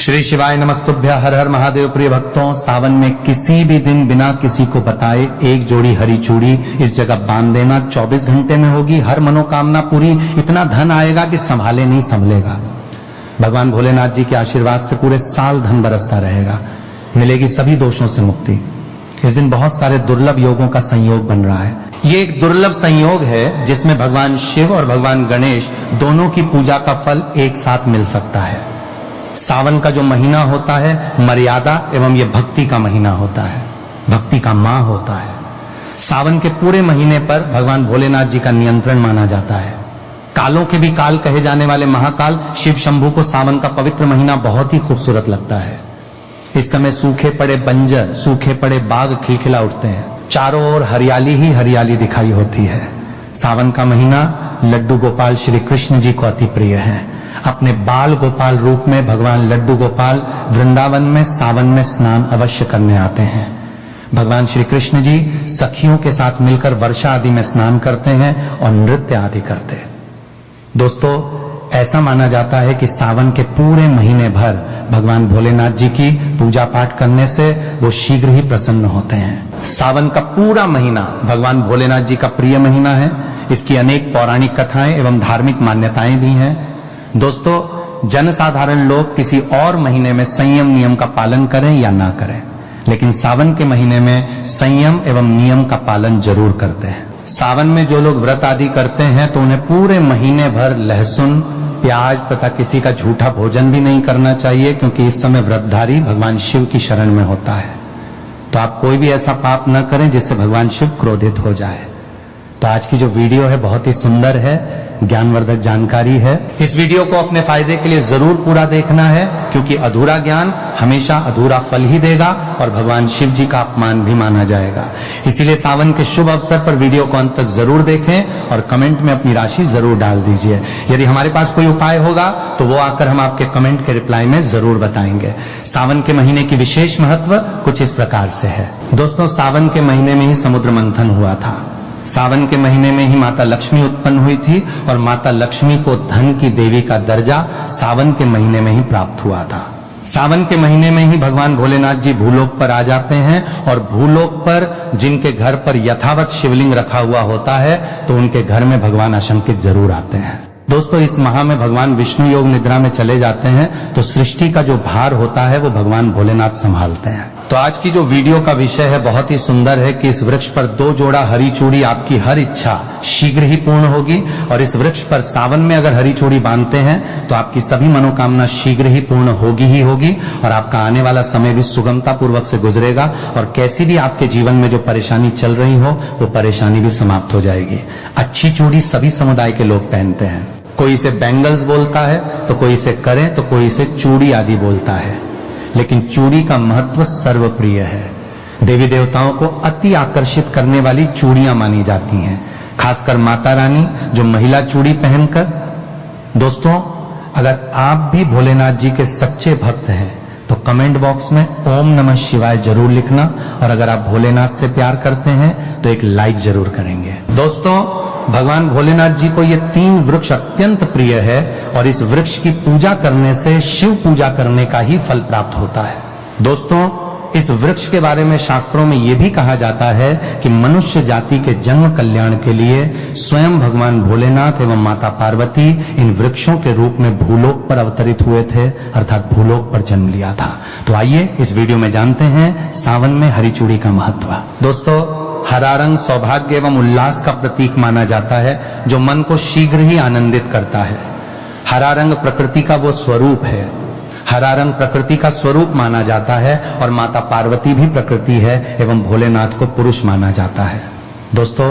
श्री शिवाय नमस्तुभ्य। हर हर महादेव। प्रिय भक्तों, सावन में किसी भी दिन बिना किसी को बताए एक जोड़ी हरी चूड़ी इस जगह बांध देना। 24 घंटे में होगी हर मनोकामना पूरी। इतना धन आएगा कि संभाले नहीं संभलेगा। भगवान भोलेनाथ जी के आशीर्वाद से पूरे साल धन बरसता रहेगा। मिलेगी सभी दोषों से मुक्ति। इस दिन बहुत सारे दुर्लभ योगों का संयोग बन रहा है। ये एक दुर्लभ संयोग है जिसमें भगवान शिव और भगवान गणेश दोनों की पूजा का फल एक साथ मिल सकता है। सावन का जो महीना होता है मर्यादा एवं ये भक्ति का महीना होता है, भक्ति का माह होता है। सावन के पूरे महीने पर भगवान भोलेनाथ जी का नियंत्रण माना जाता है। कालों के भी काल कहे जाने वाले महाकाल शिव शंभू को सावन का पवित्र महीना बहुत ही खूबसूरत लगता है। इस समय सूखे पड़े बंजर, सूखे पड़े बाग खिलखिला उठते हैं। चारों ओर हरियाली ही हरियाली दिखाई होती है। सावन का महीना लड्डू गोपाल श्री कृष्ण जी को अति प्रिय है। अपने बाल गोपाल रूप में भगवान लड्डू गोपाल वृंदावन में सावन में स्नान अवश्य करने आते हैं। भगवान श्री कृष्ण जी सखियों के साथ मिलकर वर्षा आदि में स्नान करते हैं और नृत्य आदि करते हैं। दोस्तों, ऐसा माना जाता है कि सावन के पूरे महीने भर भगवान भोलेनाथ जी की पूजा पाठ करने से वो शीघ्र ही प्रसन्न होते हैं। सावन का पूरा महीना भगवान भोलेनाथ जी का प्रिय महीना है। इसकी अनेक पौराणिक कथाएं एवं धार्मिक मान्यताएं भी हैं। दोस्तों, जनसाधारण लोग किसी और महीने में संयम नियम का पालन करें या ना करें, लेकिन सावन के महीने में संयम एवं नियम का पालन जरूर करते हैं। सावन में जो लोग व्रत आदि करते हैं तो उन्हें पूरे महीने भर लहसुन, प्याज तथा किसी का झूठा भोजन भी नहीं करना चाहिए, क्योंकि इस समय व्रतधारी भगवान शिव की शरण में होता है। तो आप कोई भी ऐसा पाप न करें जिससे भगवान शिव क्रोधित हो जाए। तो आज की जो वीडियो है बहुत ही सुंदर है, ज्ञानवर्धक जानकारी है। इस वीडियो को अपने फायदे के लिए जरूर पूरा देखना है, क्योंकि अधूरा ज्ञान हमेशा अधूरा फल ही देगा और भगवान शिव जी का अपमान भी माना जाएगा। इसीलिए सावन के शुभ अवसर पर वीडियो को अंत तक जरूर देखें और कमेंट में अपनी राशि जरूर डाल दीजिए। यदि हमारे पास कोई उपाय होगा तो वो आकर हम आपके कमेंट के रिप्लाई में जरूर बताएंगे। सावन के महीने की विशेष महत्व कुछ इस प्रकार से है। दोस्तों, सावन के महीने में ही समुद्र मंथन हुआ था। सावन के महीने में ही माता लक्ष्मी उत्पन्न हुई थी और माता लक्ष्मी को धन की देवी का दर्जा सावन के महीने में ही प्राप्त हुआ था। सावन के महीने में ही भगवान भोलेनाथ जी भूलोक पर आ जाते हैं और भूलोक पर जिनके घर पर यथावत शिवलिंग रखा हुआ होता है तो उनके घर में भगवान आशंकित जरूर आते हैं। दोस्तों, इस माह में भगवान विष्णु योग निद्रा में चले जाते हैं तो सृष्टि का जो भार होता है वो भगवान भोलेनाथ संभालते हैं। तो आज की जो वीडियो का विषय है बहुत ही सुंदर है कि इस वृक्ष पर 2 जोड़ा हरी चूड़ी आपकी हर इच्छा शीघ्र ही पूर्ण होगी। और इस वृक्ष पर सावन में अगर हरी चूड़ी बांधते हैं तो आपकी सभी मनोकामना शीघ्र ही पूर्ण होगी ही होगी और आपका आने वाला समय भी सुगमता पूर्वक से गुजरेगा और कैसी भी आपके जीवन में जो परेशानी चल रही हो वो परेशानी भी समाप्त हो जाएगी। अच्छी चूड़ी सभी समुदाय के लोग पहनते हैं। कोई इसे बैंगल्स बोलता है तो कोई इसे करें तो कोई इसे चूड़ी आदि बोलता है, लेकिन चूड़ी का महत्व सर्वप्रिय है। देवी देवताओं को अति आकर्षित करने वाली चूड़ियां मानी जाती हैं, खासकर माता रानी जो महिला चूड़ी पहनकर। दोस्तों, अगर आप भी भोलेनाथ जी के सच्चे भक्त हैं तो कमेंट बॉक्स में ओम नमः शिवाय जरूर लिखना और अगर आप भोलेनाथ से प्यार करते हैं तो एक लाइक जरूर करेंगे। दोस्तों, भगवान भोलेनाथ जी को ये 3 वृक्ष अत्यंत प्रिय है और इस वृक्ष की पूजा करने से शिव पूजा करने का ही फल प्राप्त होता है। दोस्तों, इस वृक्ष के बारे में शास्त्रों में यह भी कहा जाता है कि मनुष्य जाति के जन्म कल्याण के लिए स्वयं भगवान भोलेनाथ एवं माता पार्वती इन वृक्षों के रूप में भूलोक पर अवतरित हुए थे, अर्थात भूलोक पर जन्म लिया था। तो आइए इस वीडियो में जानते हैं सावन में हरी चूड़ी का महत्व। दोस्तों, हरा रंग सौभाग्य एवं उल्लास का प्रतीक माना जाता है जो मन को शीघ्र ही आनंदित करता है। हरा रंग प्रकृति का वो स्वरूप है। हरा रंग प्रकृति का स्वरूप माना जाता है और माता पार्वती भी प्रकृति है एवं भोलेनाथ को पुरुष माना जाता है। दोस्तों,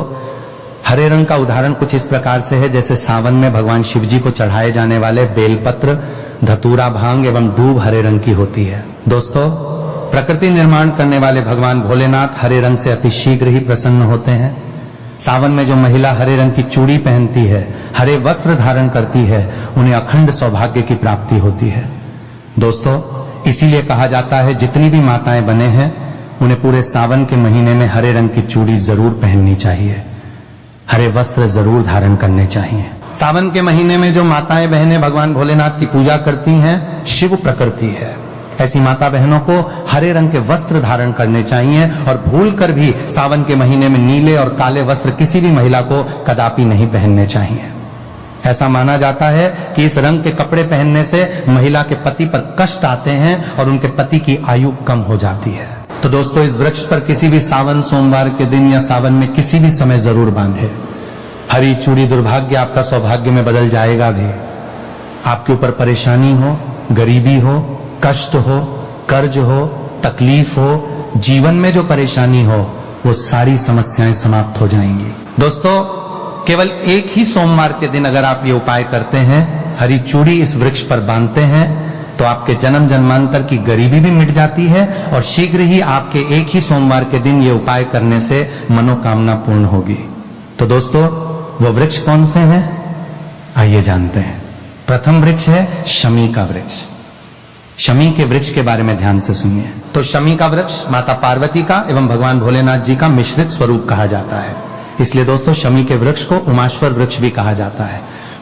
हरे रंग का उदाहरण कुछ इस प्रकार से है जैसे सावन में भगवान शिव जी को चढ़ाए जाने वाले बेलपत्र, धतूरा, भांग एवं दूब हरे रंग की होती है। दोस्तों, प्रकृति निर्माण करने वाले भगवान भोलेनाथ हरे रंग से अति शीघ्र ही प्रसन्न होते हैं। सावन में जो महिला हरे रंग की चूड़ी पहनती है, हरे वस्त्र धारण करती है, उन्हें अखंड सौभाग्य की प्राप्ति होती है। दोस्तों, इसीलिए कहा जाता है जितनी भी माताएं बने हैं उन्हें पूरे सावन के महीने में हरे रंग की चूड़ी जरूर पहननी चाहिए, हरे वस्त्र जरूर धारण करने चाहिए। सावन के महीने में जो माताएं बहनें भगवान भोलेनाथ की पूजा करती हैं, शिव प्रकृति है। ऐसी माता बहनों को हरे रंग के वस्त्र धारण करने चाहिए और भूल कर भी सावन के महीने में नीले और काले वस्त्र किसी भी महिला को कदापि नहीं पहनने चाहिए। ऐसा माना जाता है कि इस रंग के कपड़े पहनने से महिला के पति पर कष्ट आते हैं और उनके पति की आयु कम हो जाती है। तो दोस्तों, इस वृक्ष पर किसी भी सावन सोमवार के दिन या सावन में किसी भी समय जरूर बांधे। हरी चूड़ी दुर्भाग्य आपका सौभाग्य में बदल जाएगा भी। आपके ऊपर परेशानी हो, गरीबी हो, कष्ट हो, कर्ज हो, तकलीफ हो, जीवन में जो परेशानी हो, वो सारी समस्याएं समाप्त हो जाएंगी। दोस्तों, केवल एक ही सोमवार के दिन अगर आप ये उपाय करते हैं, हरी चूड़ी इस वृक्ष पर बांधते हैं, तो आपके जन्म जन्मांतर की गरीबी भी मिट जाती है और शीघ्र ही आपके एक ही सोमवार के दिन ये उपाय करने से मनोकामना पूर्ण होगी। तो दोस्तों, वो वृक्ष कौन से हैं, आइए जानते हैं। प्रथम वृक्ष है शमी का वृक्ष। शमी के वृक्ष के बारे में ध्यान से सुनिए। तो शमी का वृक्ष माता पार्वती का एवं भगवान भोलेनाथ जी का मिश्रित स्वरूप कहा जाता है। इसलिए दोस्तों, शमी के वृक्ष को उमाश्वर वृक्ष भी कहा जाता है।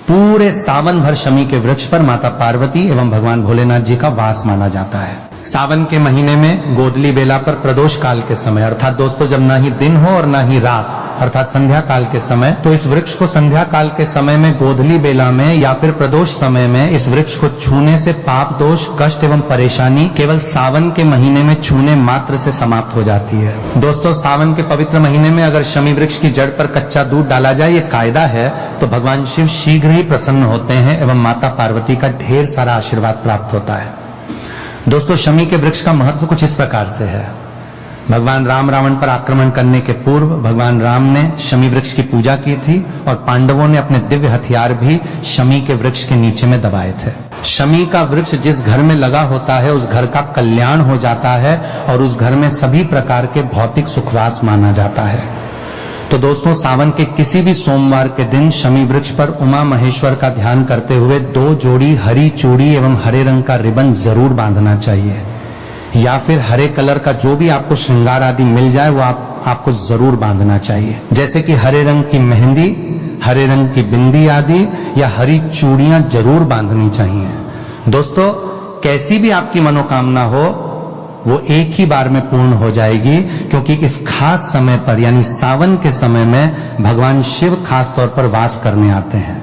पूरे सावन भर शमी के वृक्ष पर माता पार्वती एवं भगवान भोलेनाथ जी का वास माना जाता है। सावन के महीने में गोधली बेला पर प्रदोष काल के समय, अर्थात दोस्तों जब ना ही दिन हो और ना ही रात, अर्थात संध्या काल के समय, तो इस वृक्ष को संध्या काल के समय में गोधली बेला में या फिर प्रदोष समय में इस वृक्ष को छूने से पाप दोष कष्ट एवं परेशानी केवल सावन के महीने में छूने मात्र से समाप्त हो जाती है। दोस्तों, सावन के पवित्र महीने में अगर शमी वृक्ष की जड़ पर कच्चा दूध डाला जाए, ये कायदा है, तो भगवान शिव शीघ्र ही प्रसन्न होते हैं एवं माता पार्वती का ढेर सारा आशीर्वाद प्राप्त होता है। दोस्तों, शमी के वृक्ष का महत्व कुछ इस प्रकार से है। भगवान राम रावण पर आक्रमण करने के पूर्व भगवान राम ने शमी वृक्ष की पूजा की थी और पांडवों ने अपने दिव्य हथियार भी शमी के वृक्ष के नीचे में दबाए थे। शमी का वृक्ष जिस घर में लगा होता है, उस घर का कल्याण हो जाता है और उस घर में सभी प्रकार के भौतिक सुखवास माना जाता है। तो दोस्तों, सावन के किसी भी सोमवार के दिन शमी वृक्ष पर उमा महेश्वर का ध्यान करते हुए 2 जोड़ी हरी चूड़ी एवं हरे रंग का रिबन जरूर बांधना चाहिए, या फिर हरे कलर का जो भी आपको श्रृंगार आदि मिल जाए वो आपको जरूर बांधना चाहिए, जैसे कि हरे रंग की मेहंदी, हरे रंग की बिंदी आदि या हरी चूड़ियां जरूर बांधनी चाहिए। दोस्तों, कैसी भी आपकी मनोकामना हो वो एक ही बार में पूर्ण हो जाएगी, क्योंकि इस खास समय पर यानी सावन के समय में भगवान शिव खास तौर पर वास करने आते हैं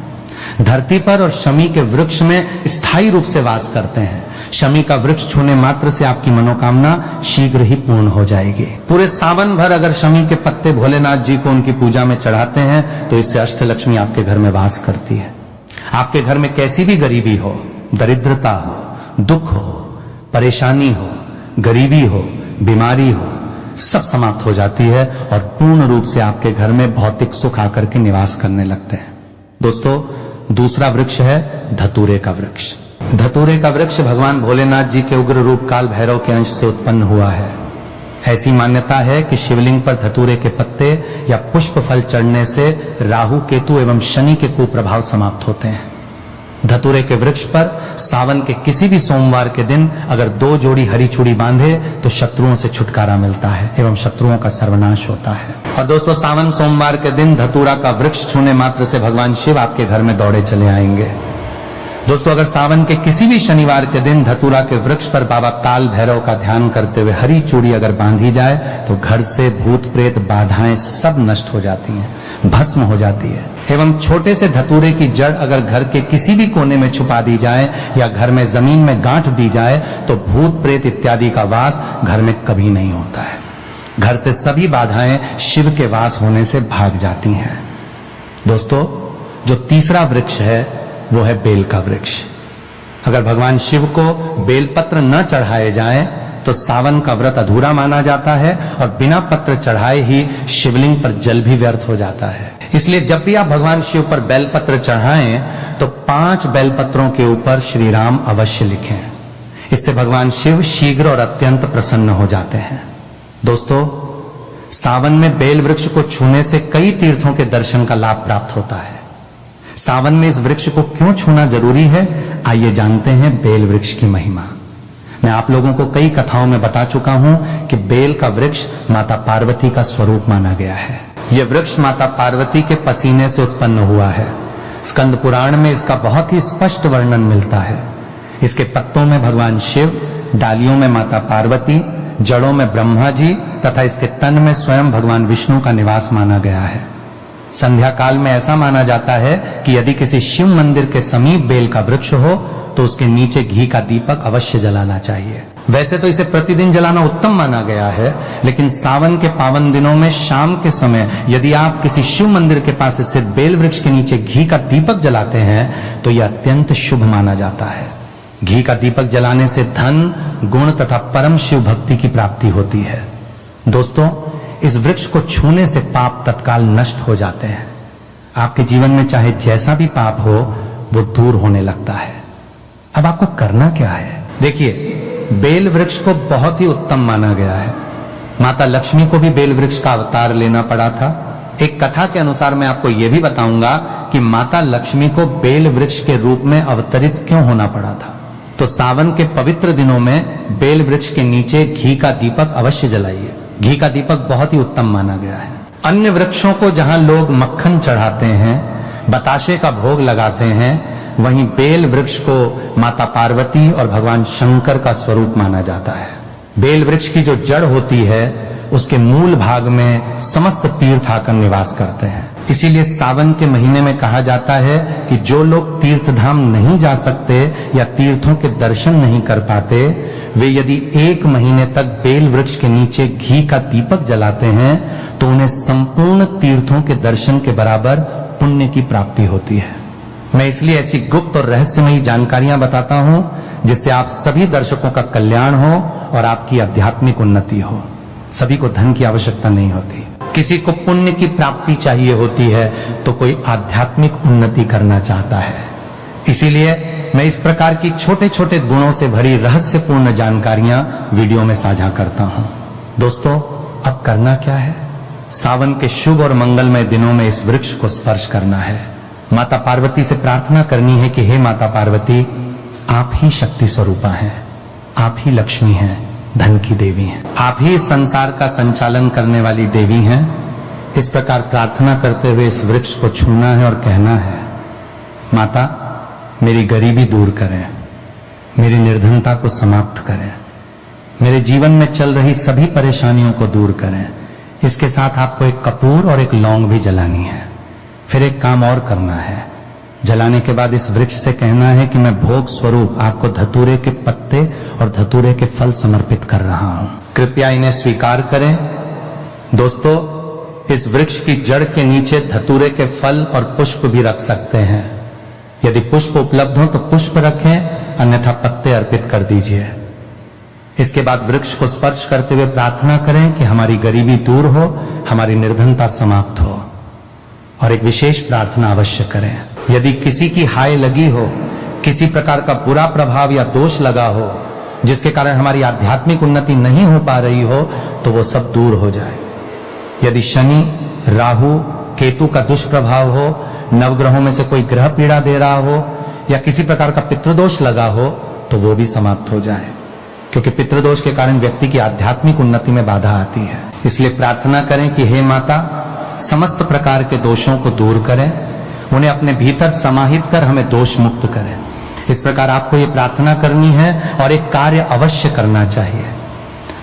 धरती पर और शमी के वृक्ष में स्थायी रूप से वास करते हैं। शमी का वृक्ष छूने मात्र से आपकी मनोकामना शीघ्र ही पूर्ण हो जाएगी। पूरे सावन भर अगर शमी के पत्ते भोलेनाथ जी को उनकी पूजा में चढ़ाते हैं तो इससे अष्टलक्ष्मी आपके घर में वास करती है। आपके घर में कैसी भी गरीबी हो, दरिद्रता हो, दुख हो, परेशानी हो, गरीबी हो, बीमारी हो, सब समाप्त हो जाती है और पूर्ण रूप से आपके घर में भौतिक सुख आकर के निवास करने लगते हैं। दोस्तों, दूसरा वृक्ष है धतूरे का वृक्ष। धतूरे का वृक्ष भगवान भोलेनाथ जी के उग्र रूप काल भैरव के अंश से उत्पन्न हुआ है। ऐसी मान्यता है कि शिवलिंग पर धतूरे के पत्ते या पुष्प फल चढ़ने से राहु केतु एवं शनि के कुप्रभाव समाप्त होते हैं। धतूरे के वृक्ष पर सावन के किसी भी सोमवार के दिन अगर 2 जोड़ी हरी चूड़ी बांधे तो शत्रुओं से छुटकारा मिलता है एवं शत्रुओं का सर्वनाश होता है। और दोस्तों, सावन सोमवार के दिन धतूरा का वृक्ष छूने मात्र से भगवान शिव आपके घर में दौड़े चले आएंगे। दोस्तों, अगर सावन के किसी भी शनिवार के दिन धतूरा के वृक्ष पर बाबा काल भैरव का ध्यान करते हुए हरी चूड़ी अगर बांधी जाए तो घर से भूत प्रेत बाधाएं सब नष्ट हो जाती हैं, भस्म हो जाती है। एवं छोटे से धतूरे की जड़ अगर घर के किसी भी कोने में छुपा दी जाए या घर में जमीन में गांठ दी जाए तो भूत प्रेत इत्यादि का वास घर में कभी नहीं होता है। घर से सभी बाधाएं शिव के वास होने से भाग जाती हैं। दोस्तों, जो तीसरा वृक्ष है वो है बेल का वृक्ष। अगर भगवान शिव को बेलपत्र न चढ़ाए जाएं तो सावन का व्रत अधूरा माना जाता है और बिना पत्र चढ़ाए ही शिवलिंग पर जल भी व्यर्थ हो जाता है। इसलिए जब भी आप भगवान शिव पर बेलपत्र चढ़ाएं तो 5 बेलपत्रों के ऊपर श्री राम अवश्य लिखें। इससे भगवान शिव शीघ्र और अत्यंत प्रसन्न हो जाते हैं। दोस्तों, सावन में बेल वृक्ष को छूने से कई तीर्थों के दर्शन का लाभ प्राप्त होता है। सावन में इस वृक्ष को क्यों छूना जरूरी है, आइए जानते हैं बेल वृक्ष की महिमा। मैं आप लोगों को कई कथाओं में बता चुका हूं कि बेल का वृक्ष माता पार्वती का स्वरूप माना गया है। यह वृक्ष माता पार्वती के पसीने से उत्पन्न हुआ है। स्कंद पुराण में इसका बहुत ही स्पष्ट वर्णन मिलता है। इसके पत्तों में भगवान शिव, डालियों में माता पार्वती, जड़ों में ब्रह्मा जी तथा इसके तन में स्वयं भगवान विष्णु का निवास माना गया है। संध्या काल में ऐसा माना जाता है कि यदि किसी शिव मंदिर के समीप बेल का वृक्ष हो तो उसके नीचे घी का दीपक अवश्य जलाना चाहिए। वैसे तो इसे प्रतिदिन जलाना उत्तम माना गया है, लेकिन सावन के पावन दिनों में शाम के समय यदि आप किसी शिव मंदिर के पास स्थित बेल वृक्ष के नीचे घी का दीपक जलाते हैं तो यह अत्यंत शुभ माना जाता है। घी का दीपक जलाने से धन, गुण तथा परम शिव भक्ति की प्राप्ति होती है। दोस्तों, इस वृक्ष को छूने से पाप तत्काल नष्ट हो जाते हैं। आपके जीवन में चाहे जैसा भी पाप हो वो दूर होने लगता है। अब आपको करना क्या है? देखिए, बेल वृक्ष को बहुत ही उत्तम माना गया है। माता लक्ष्मी को भी बेल वृक्ष का अवतार लेना पड़ा था। एक कथा के अनुसार मैं आपको यह भी बताऊंगा कि माता लक्ष्मी को बेल वृक्ष के रूप में अवतरित क्यों होना पड़ा था। तो सावन के पवित्र दिनों में बेल वृक्ष के नीचे घी का दीपक अवश्य जलाइए। घी का दीपक बहुत ही उत्तम माना गया है। अन्य वृक्षों को जहां लोग मक्खन चढ़ाते हैं, बताशे का भोग लगाते हैं, वहीं बेल वृक्ष को माता पार्वती और भगवान शंकर का स्वरूप माना जाता है। बेल वृक्ष की जो जड़ होती है उसके मूल भाग में समस्त तीर्थ आकर निवास करते हैं। इसीलिए सावन के महीने में कहा जाता है कि जो लोग तीर्थधाम नहीं जा सकते या तीर्थों के दर्शन नहीं कर पाते, वे यदि 1 महीने तक बेल वृक्ष के नीचे घी का दीपक जलाते हैं तो उन्हें संपूर्ण तीर्थों के दर्शन के बराबर पुण्य की प्राप्ति होती है। मैं इसलिए ऐसी गुप्त और रहस्यमयी जानकारियां बताता हूं जिससे आप सभी दर्शकों का कल्याण हो और आपकी आध्यात्मिक उन्नति हो। सभी को धन की आवश्यकता नहीं होती, किसी को पुण्य की प्राप्ति चाहिए होती है तो कोई आध्यात्मिक उन्नति करना चाहता है। इसीलिए मैं इस प्रकार की छोटे छोटे गुणों से भरी रहस्यपूर्ण जानकारियां वीडियो में साझा करता हूं। दोस्तों, अब करना क्या है? सावन के शुभ और मंगलमय दिनों में इस वृक्ष को स्पर्श करना है। माता पार्वती से प्रार्थना करनी है कि हे माता पार्वती, आप ही शक्ति स्वरूपा हैं, आप ही लक्ष्मी हैं, धन की देवी हैं, आप ही संसार का संचालन करने वाली देवी हैं। इस प्रकार प्रार्थना करते हुए इस वृक्ष को छूना है और कहना है, माता मेरी गरीबी दूर करें, मेरी निर्धनता को समाप्त करें, मेरे जीवन में चल रही सभी परेशानियों को दूर करें। इसके साथ आपको एक कपूर और एक लौंग भी जलानी है। फिर एक काम और करना है, जलाने के बाद इस वृक्ष से कहना है कि मैं भोग स्वरूप आपको धतूरे के पत्ते और धतूरे के फल समर्पित कर रहा हूं, कृपया इन्हें स्वीकार करें। दोस्तों, इस वृक्ष की जड़ के नीचे धतूरे के फल और पुष्प भी रख सकते हैं। यदि पुष्प उपलब्ध हो तो पुष्प रखें, अन्यथा पत्ते अर्पित कर दीजिए। इसके बाद वृक्ष को स्पर्श करते हुए प्रार्थना करें कि हमारी गरीबी दूर हो, हमारी निर्धनता समाप्त हो। और एक विशेष प्रार्थना अवश्य करें, यदि किसी की हाय लगी हो, किसी प्रकार का बुरा प्रभाव या दोष लगा हो जिसके कारण हमारी आध्यात्मिक उन्नति नहीं हो पा रही हो, तो वो सब दूर हो जाए। यदि शनि, राहु, केतु का दुष्प्रभाव हो, नवग्रहों में से कोई ग्रह पीड़ा दे रहा हो या किसी प्रकार का पितृदोष लगा हो तो वो भी समाप्त हो जाए, क्योंकि पितृदोष के कारण व्यक्ति की आध्यात्मिक उन्नति में बाधा आती है। इसलिए प्रार्थना करें कि हे माता, समस्त प्रकार के दोषों को दूर करें, उन्हें अपने भीतर समाहित कर हमें दोष मुक्त करें। इस प्रकार आपको ये प्रार्थना करनी है और एक कार्य अवश्य करना चाहिए।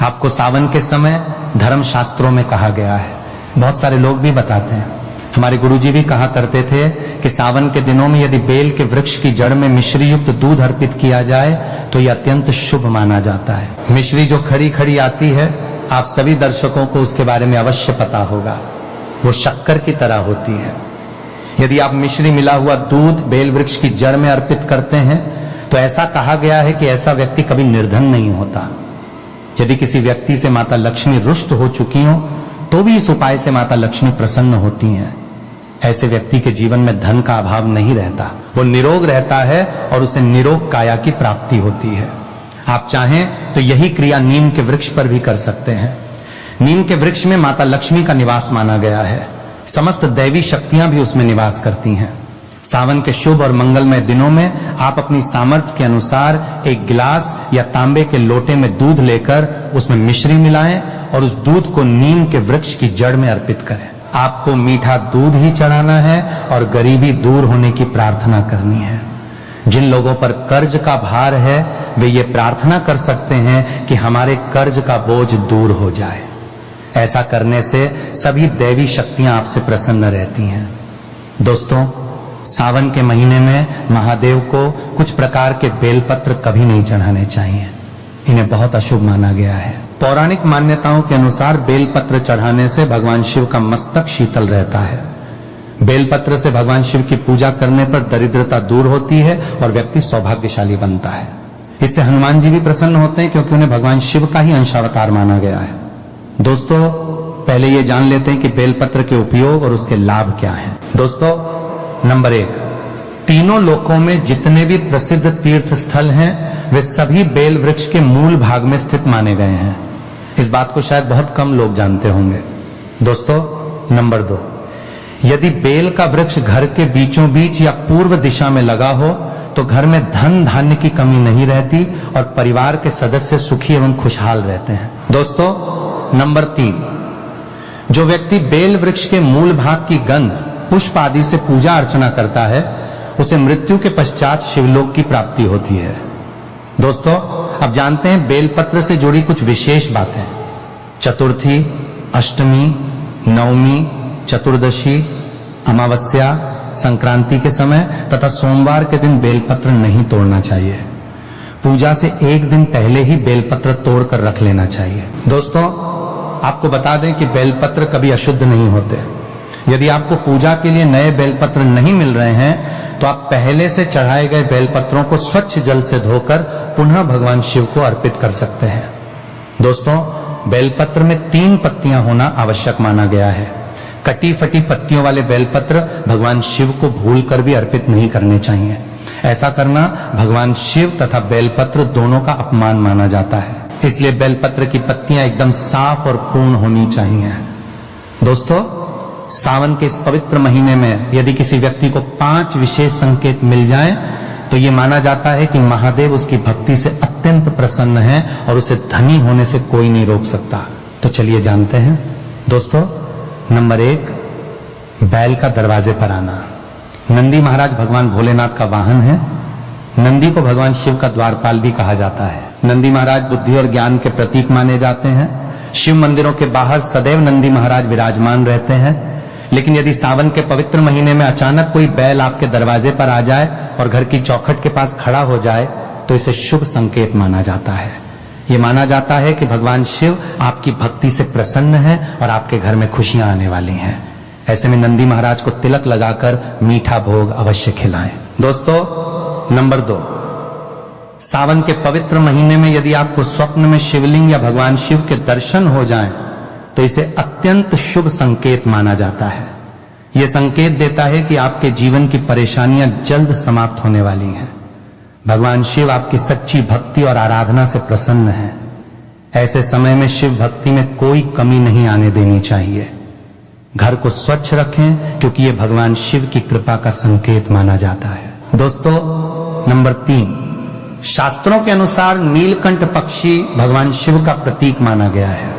आपको सावन के समय धर्म शास्त्रों में कहा गया है, बहुत सारे लोग भी बताते हैं, हमारे गुरुजी भी कहा करते थे कि सावन के दिनों में यदि बेल के वृक्ष की जड़ में मिश्री युक्त दूध अर्पित किया जाए तो यह अत्यंत शुभ माना जाता है। मिश्री जो खड़ी खड़ी आती है, आप सभी दर्शकों को उसके बारे में अवश्य पता होगा, वो शक्कर की तरह होती है। यदि आप मिश्री मिला हुआ दूध बेल वृक्ष की जड़ में अर्पित करते हैं तो ऐसा कहा गया है कि ऐसा व्यक्ति कभी निर्धन नहीं होता। यदि किसी व्यक्ति से माता लक्ष्मी रुष्ट हो चुकी हो तो भी इस उपाय से माता लक्ष्मी प्रसन्न होती हैं। ऐसे व्यक्ति के जीवन में धन का अभाव नहीं रहता, वो निरोग रहता है और उसे निरोग काया की प्राप्ति होती है। आप चाहें तो यही क्रिया नीम के वृक्ष पर भी कर सकते हैं। नीम के वृक्ष में माता लक्ष्मी का निवास माना गया है, समस्त दैवी शक्तियां भी उसमें निवास करती हैं। सावन के शुभ और मंगलमय दिनों में आप अपनी सामर्थ्य के अनुसार एक गिलास या तांबे के लोटे में दूध लेकर उसमें मिश्री मिलाएं और उस दूध को नीम के वृक्ष की जड़ में अर्पित करें। आपको मीठा दूध ही चढ़ाना है और गरीबी दूर होने की प्रार्थना करनी है। जिन लोगों पर कर्ज का भार है वे ये प्रार्थना कर सकते हैं कि हमारे कर्ज का बोझ दूर हो जाए। ऐसा करने से सभी दैवी शक्तियां आपसे प्रसन्न रहती हैं। दोस्तों, सावन के महीने में महादेव को कुछ प्रकार के बेलपत्र कभी नहीं चढ़ाने चाहिए। इन्हें बहुत अशुभ माना गया है। पौराणिक मान्यताओं के अनुसार बेलपत्र चढ़ाने से भगवान शिव का मस्तक शीतल रहता है। बेलपत्र से भगवान शिव की पूजा करने पर दरिद्रता दूर होती है और व्यक्ति सौभाग्यशाली बनता है। इससे हनुमान जी भी प्रसन्न होते हैं क्योंकि उन्हें भगवान शिव का ही अंशावतार माना गया है। दोस्तों, पहले ये जान लेते हैं कि बेलपत्र के उपयोग और उसके लाभ क्या हैं। दोस्तों, नंबर 1, तीनों लोकों में जितने भी प्रसिद्ध तीर्थ स्थल हैं वे सभी बेल वृक्ष के मूल भाग में स्थित माने गए हैं। इस बात को शायद बहुत कम लोग जानते होंगे। दोस्तों, नंबर 2, यदि बेल का वृक्ष घर के बीचों बीच या पूर्व दिशा में लगा हो तो घर में धन धान्य की कमी नहीं रहती और परिवार के सदस्य सुखी एवं खुशहाल रहते हैं। दोस्तों, नंबर 3, जो व्यक्ति बेल वृक्ष के मूल भाग की गंध, पुष्प आदि से पूजा अर्चना करता है उसे मृत्यु के पश्चात शिवलोक की प्राप्ति होती है। दोस्तों, अब जानते हैं बेलपत्र से जुड़ी कुछ विशेष बातें। चतुर्थी, अष्टमी, नवमी, चतुर्दशी, अमावस्या, संक्रांति के समय तथा सोमवार के दिन बेलपत्र नहीं तोड़ना चाहिए। पूजा से एक दिन पहले ही बेलपत्र तोड़कर रख लेना चाहिए। दोस्तों, आपको बता दें कि बेलपत्र कभी अशुद्ध नहीं होते। यदि आपको पूजा के लिए नए बेलपत्र नहीं मिल रहे हैं तो आप पहले से चढ़ाए गए बेलपत्रों को स्वच्छ जल से धोकर पुनः भगवान शिव को अर्पित कर सकते हैं। दोस्तों, बेलपत्र में 3 पत्तियां होना आवश्यक माना गया है। कटी फटी पत्तियों वाले बेलपत्र भगवान शिव को भूलकर भी अर्पित नहीं करने चाहिए। ऐसा करना भगवान शिव तथा बेलपत्र दोनों का अपमान माना जाता है। इसलिए बेलपत्र की पत्तियां एकदम साफ और पूर्ण होनी चाहिए। दोस्तों, सावन के इस पवित्र महीने में यदि किसी व्यक्ति को 5 विशेष संकेत मिल जाएं, तो ये माना जाता है कि महादेव उसकी भक्ति से अत्यंत प्रसन्न हैं और उसे धनी होने से कोई नहीं रोक सकता। तो चलिए जानते हैं। दोस्तों, नंबर 1, बैल का दरवाजे पर आना। नंदी महाराज भगवान भोलेनाथ का वाहन है। नंदी को भगवान शिव का द्वारपाल भी कहा जाता है। नंदी महाराज बुद्धि और ज्ञान के प्रतीक माने जाते हैं। शिव मंदिरों के बाहर सदैव नंदी महाराज विराजमान रहते हैं। लेकिन यदि सावन के पवित्र महीने में अचानक कोई बैल आपके दरवाजे पर आ जाए और घर की चौखट के पास खड़ा हो जाए तो इसे शुभ संकेत माना जाता है। ये माना जाता है कि भगवान शिव आपकी भक्ति से प्रसन्न हैं और आपके घर में खुशियां आने वाली हैं। ऐसे में नंदी महाराज को तिलक लगाकर मीठा भोग अवश्य खिलाएं। दोस्तों, नंबर 2, सावन के पवित्र महीने में यदि आपको स्वप्न में शिवलिंग या भगवान शिव के दर्शन हो जाएं, तो इसे अत्यंत शुभ संकेत माना जाता है। यह संकेत देता है कि आपके जीवन की परेशानियां जल्द समाप्त होने वाली हैं। भगवान शिव आपकी सच्ची भक्ति और आराधना से प्रसन्न हैं। ऐसे समय में शिव भक्ति में कोई कमी नहीं आने देनी चाहिए। घर को स्वच्छ रखें क्योंकि यह भगवान शिव की कृपा का संकेत माना जाता है। दोस्तों, नंबर 3, शास्त्रों के अनुसार नीलकंठ पक्षी भगवान शिव का प्रतीक माना गया है।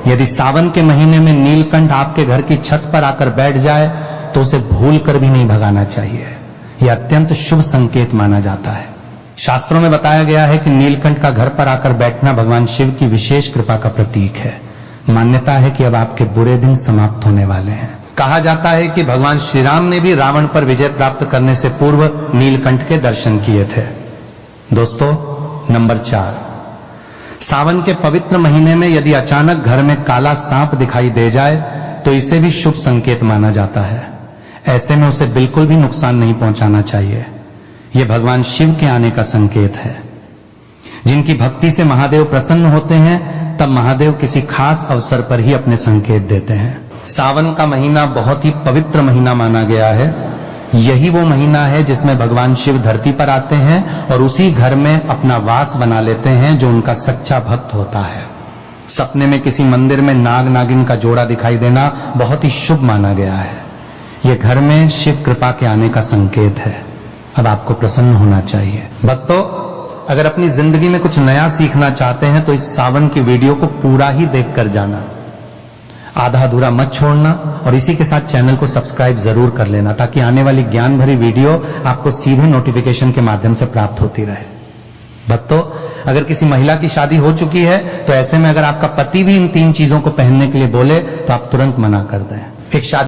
यदि सावन के महीने में नीलकंठ आपके घर की छत पर आकर बैठ जाए तो उसे भूल कर भी नहीं भगाना चाहिए। यह अत्यंत शुभ संकेत माना जाता है। शास्त्रों में बताया गया है कि नीलकंठ का घर पर आकर बैठना भगवान शिव की विशेष कृपा का प्रतीक है। मान्यता है कि अब आपके बुरे दिन समाप्त होने वाले हैं। कहा जाता है कि भगवान श्री राम ने भी रावण पर विजय प्राप्त करने से पूर्व नीलकंठ के दर्शन किए थे। दोस्तों, नंबर 4, सावन के पवित्र महीने में यदि अचानक घर में काला सांप दिखाई दे जाए तो इसे भी शुभ संकेत माना जाता है। ऐसे में उसे बिल्कुल भी नुकसान नहीं पहुंचाना चाहिए। यह भगवान शिव के आने का संकेत है। जिनकी भक्ति से महादेव प्रसन्न होते हैं तब महादेव किसी खास अवसर पर ही अपने संकेत देते हैं। सावन का महीना बहुत ही पवित्र महीना माना गया है। यही वो महीना है जिसमें भगवान शिव धरती पर आते हैं और उसी घर में अपना वास बना लेते हैं जो उनका सच्चा भक्त होता है। सपने में किसी मंदिर में नाग नागिन का जोड़ा दिखाई देना बहुत ही शुभ माना गया है। यह घर में शिव कृपा के आने का संकेत है। अब आपको प्रसन्न होना चाहिए। भक्तों, अगर अपनी जिंदगी में कुछ नया सीखना चाहते हैं तो इस सावन की वीडियो को पूरा ही देखकर जाना। आधा अधूरा मत छोड़ना और इसी के साथ चैनल को सब्सक्राइब जरूर कर लेना ताकि आने वाली ज्ञान भरी वीडियो आपको सीधे नोटिफिकेशन के माध्यम से प्राप्त होती रहे। भक्तों, अगर किसी महिला की शादी हो चुकी है तो ऐसे में अगर आपका पति भी इन 3 चीजों को पहनने के लिए बोले तो आप तुरंत मना कर दें। एक शादी